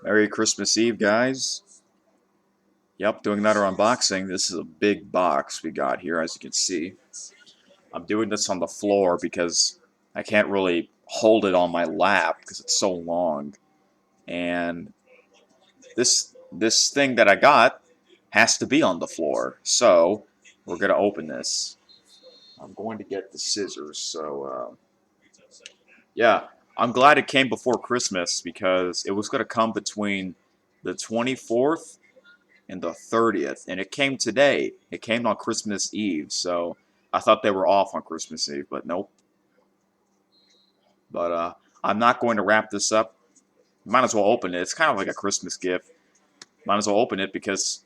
Merry Christmas Eve, guys. Yep, doing another unboxing. This is a big box we got here, as you can see. I'm doing this on the floor because I can't really hold it on my lap because it's so long. And this thing that I got has to be on the floor. So we're gonna open this. I'm going to get the scissors. Yeah, I'm glad it came before Christmas because it was gonna come between the 24th and the 30th, and it came today. It came on Christmas Eve, so I thought they were off on Christmas Eve, but nope. But I'm not going to wrap this up. Might as well open it. It's kind of like a Christmas gift. Might as well open it because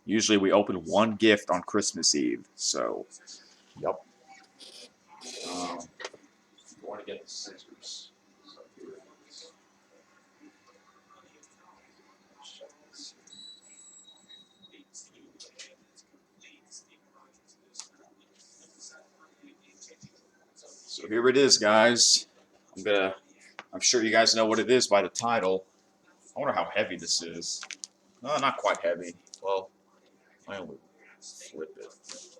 usually we open one gift on Christmas Eve. So, yep. Um, I want to get the scissors. So here it is. So here it is, guys. I'm sure you guys know what it is by the title. I wonder how heavy this is. No, not quite heavy. Well, I only flip it. Let's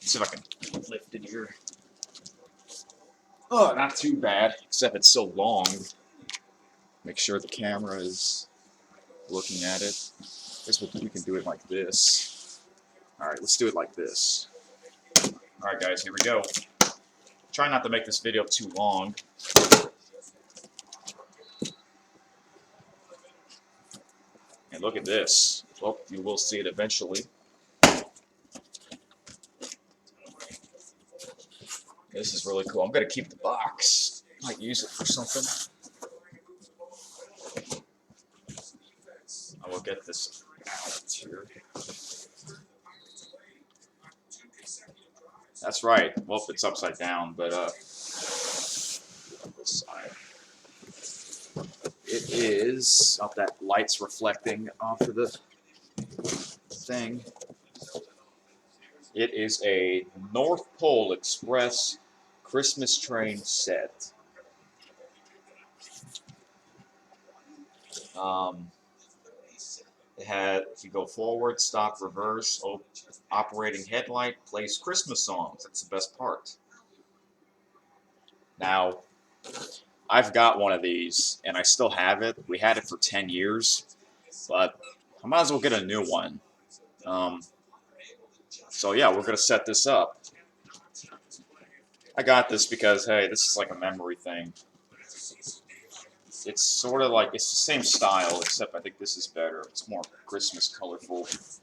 see if I can lift it here. Oh, not too bad, except it's so long. Make sure the camera is looking at it. I guess we can do it like this. All right, let's do it like this. All right, guys, here we go. Try not to make this video too long. And look at this. Well, you will see it eventually. This is really cool. I'm going to keep the box. Might use it for something. I will get this out here. That's right. Well, it's upside down, but this side. It is. Oh, that light's reflecting off of the thing. It is a North Pole Express Christmas train set. It had, if you go forward, stop, reverse, operating headlight, plays Christmas songs. That's the best part. Now, I've got one of these, and I still have it. We had it for 10 years, but I might as well get a new one. So yeah, we're going to set this up. I got this because, hey, this is like a memory thing. It's sort of like, it's the same style, except I think this is better. It's more Christmas colorful. Let's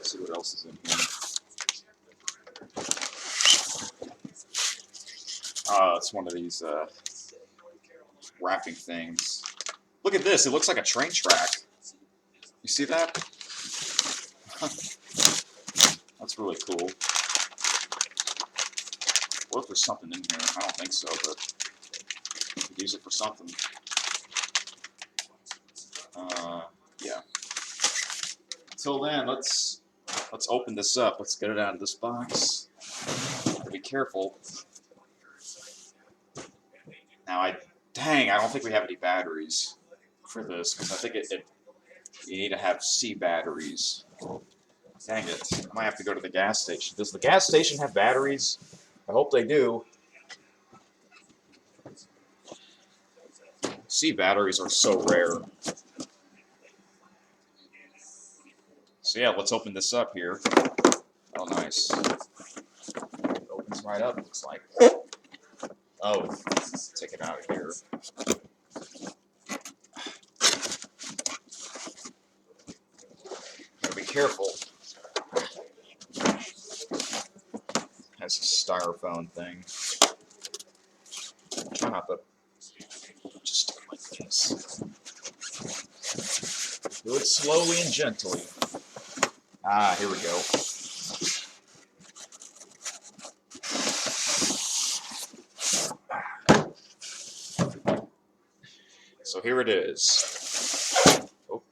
see what else is in here. It's one of these wrapping things. Look at this, it looks like a train track. You see that? That's really cool. What if there's something in here? I don't think so, but we could use it for something. Yeah. Until then, let's open this up. Let's get it out of this box. Be careful. Now, I don't think we have any batteries for this because I think you need to have C batteries. Dang it! I might have to go to the gas station. Does the gas station have batteries? I hope they do. C batteries are so rare. So yeah, let's open this up here. Oh, nice. It opens right up, looks like. Oh, let's take it out of here. Gotta be careful. Has a styrofoam thing. Try not to just do it like this. Do it slowly and gently. Ah, here we go. So here it is. Oh.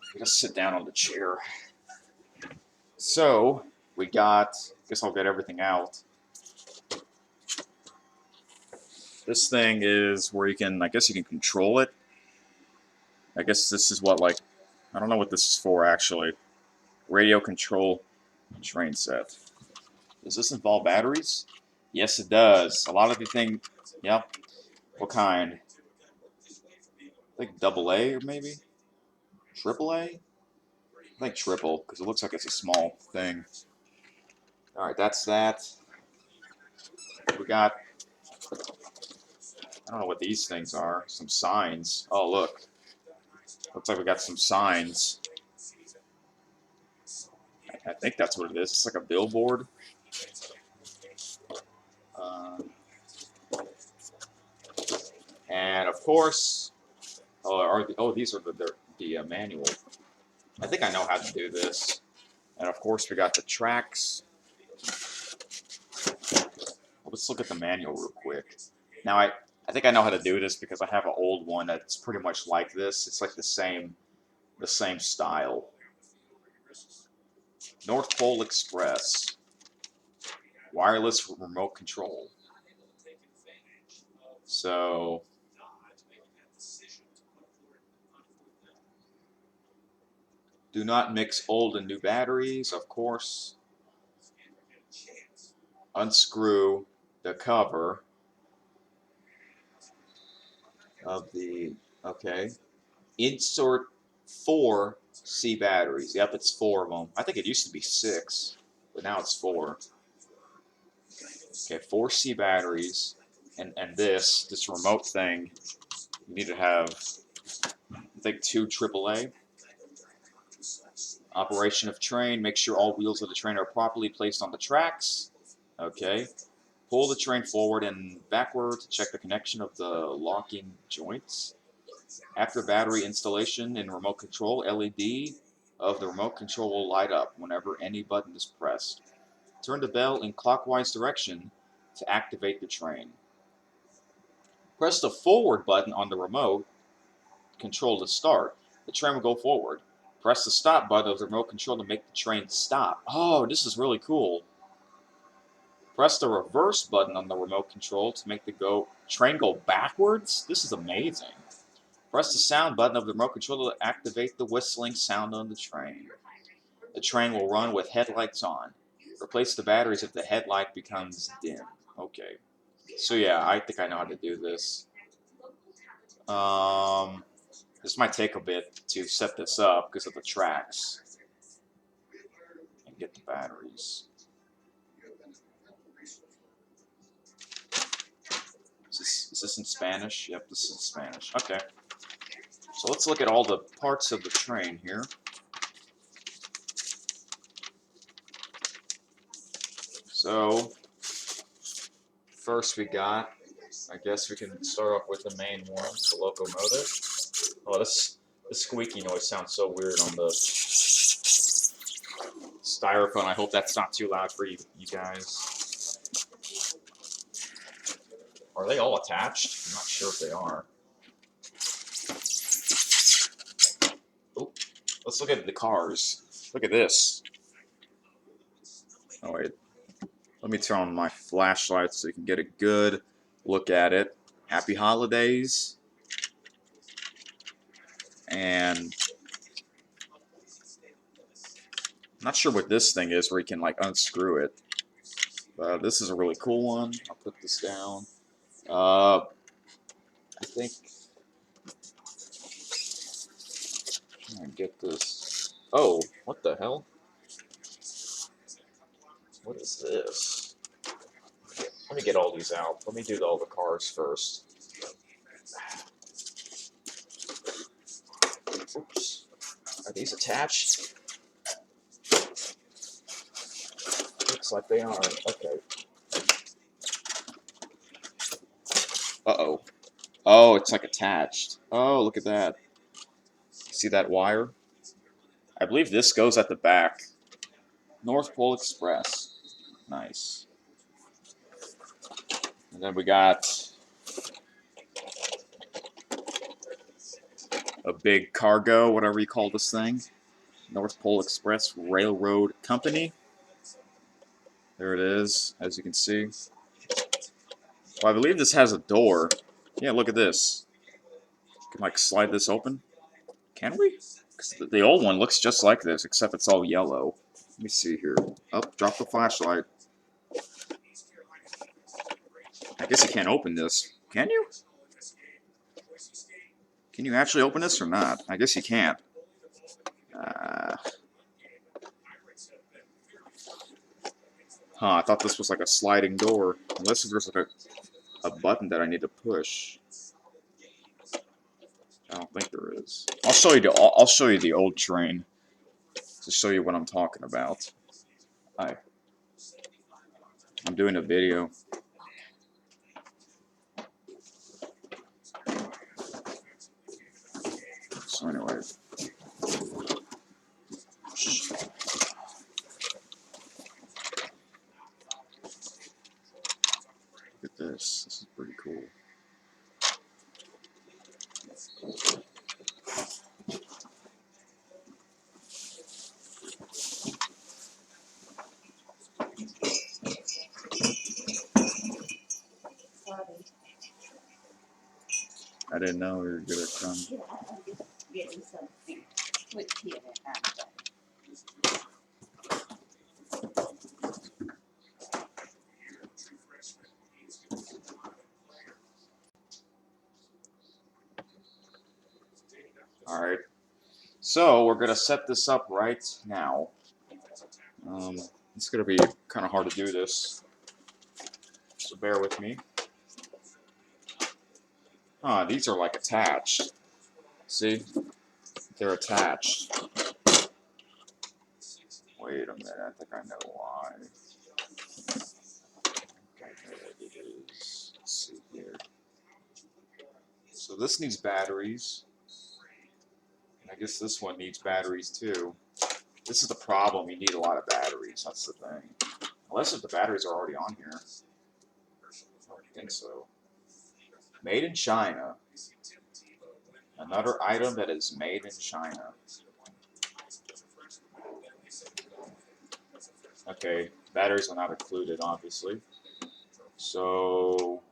I'm gonna sit down on the chair. So we got, I guess I'll get everything out. This thing is where you can, I guess you can control it. I guess this is what, like, I don't know what this is for actually. Radio control train set. Does this involve batteries? Yes, it does. A lot of you think, yep. What kind? I think double A or maybe triple A. I think triple because it looks like it's a small thing. All right, that's that. We got, I don't know what these things are. Some signs. Oh, look. Looks like we got some signs. I think that's what it is. It's like a billboard. Uh, and of course, these are the manual. I think I know how to do this. And of course, we got the tracks. Let's look at the manual real quick. Now, I think I know how to do this because I have an old one that's pretty much like this. It's like the same style. North Pole Express. Wireless remote control. So, do not mix old and new batteries, of course. Unscrew the cover of the, okay. Insert 4 C batteries. Yep, it's 4 of them. I think it used to be 6, but now it's 4. Okay, 4 C batteries, and this remote thing, you need to have, I think, 2 AAA. Operation of train, make sure all wheels of the train are properly placed on the tracks. Okay. Pull the train forward and backward to check the connection of the locking joints. After battery installation in remote control, LED of the remote control will light up whenever any button is pressed. Turn the bell in clockwise direction to activate the train. Press the forward button on the remote control to start. The train will go forward. Press the stop button of the remote control to make the train stop. Oh, this is really cool. Press the reverse button on the remote control to make the train go backwards. This is amazing. Press the sound button of the remote control to activate the whistling sound on the train. The train will run with headlights on. Replace the batteries if the headlight becomes dim. Okay. So yeah, I think I know how to do this. This might take a bit to set this up because of the tracks. And get the batteries. Is this in Spanish? Yep, this is in Spanish. Okay. So let's look at all the parts of the train here. So first we got, I guess we can start off with the main one, the locomotive. Oh, this squeaky noise sounds so weird on the styrofoam. I hope that's not too loud for you guys. Are they all attached? I'm not sure if they are. Oh, let's look at the cars. Look at this. Oh wait, let me turn on my flashlight so you can get a good look at it. Happy holidays. And I'm not sure what this thing is where you can like unscrew it. This is a really cool one. I'll put this down. I think I get this. Oh, what the hell? What is this? Let me get all these out. Let me do all the cars first. Oops. Are these attached? Looks like they are. Okay. Uh-oh. Oh, it's like attached. Oh, look at that. See that wire? I believe this goes at the back. North Pole Express. Nice. And then we got a big cargo, whatever you call this thing. North Pole Express Railroad Company. There it is, as you can see. Well, I believe this has a door. Yeah, look at this. Can like slide this open? Can we? 'Cause the old one looks just like this, except it's all yellow. Let me see here. Oh, drop the flashlight. I guess you can't open this. Can you? Can you actually open this or not? I guess you can't. I thought this was like a sliding door. Unless there's like a button that I need to push. I don't think there is. I'll show you the old train to show you what I'm talking about. Hi. I'm doing a video. So anyway. Look at this. This is pretty cool. I didn't know we were good at come. Getting something with tea in it. Alright. So we're gonna set this up right now. It's gonna be kind of hard to do this. So bear with me. These are like attached. See? They're attached. Wait a minute, I think I know why. Okay, there it is. Let's see here. So this needs batteries. And I guess this one needs batteries too. This is the problem, you need a lot of batteries, that's the thing. Unless if the batteries are already on here. I don't think so. Made in China. Another item that is made in China. Okay, batteries are not included, obviously. So,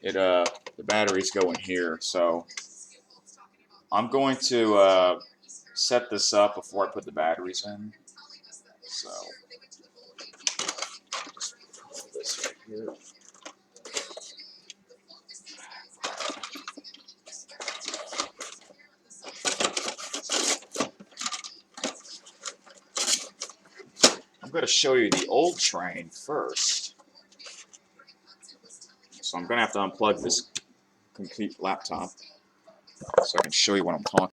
the batteries go in here. So, I'm going to set this up before I put the batteries in. So, put this right here. I'm going to show you the old train first. So I'm going to have to unplug this complete laptop so I can show you what I'm talking about.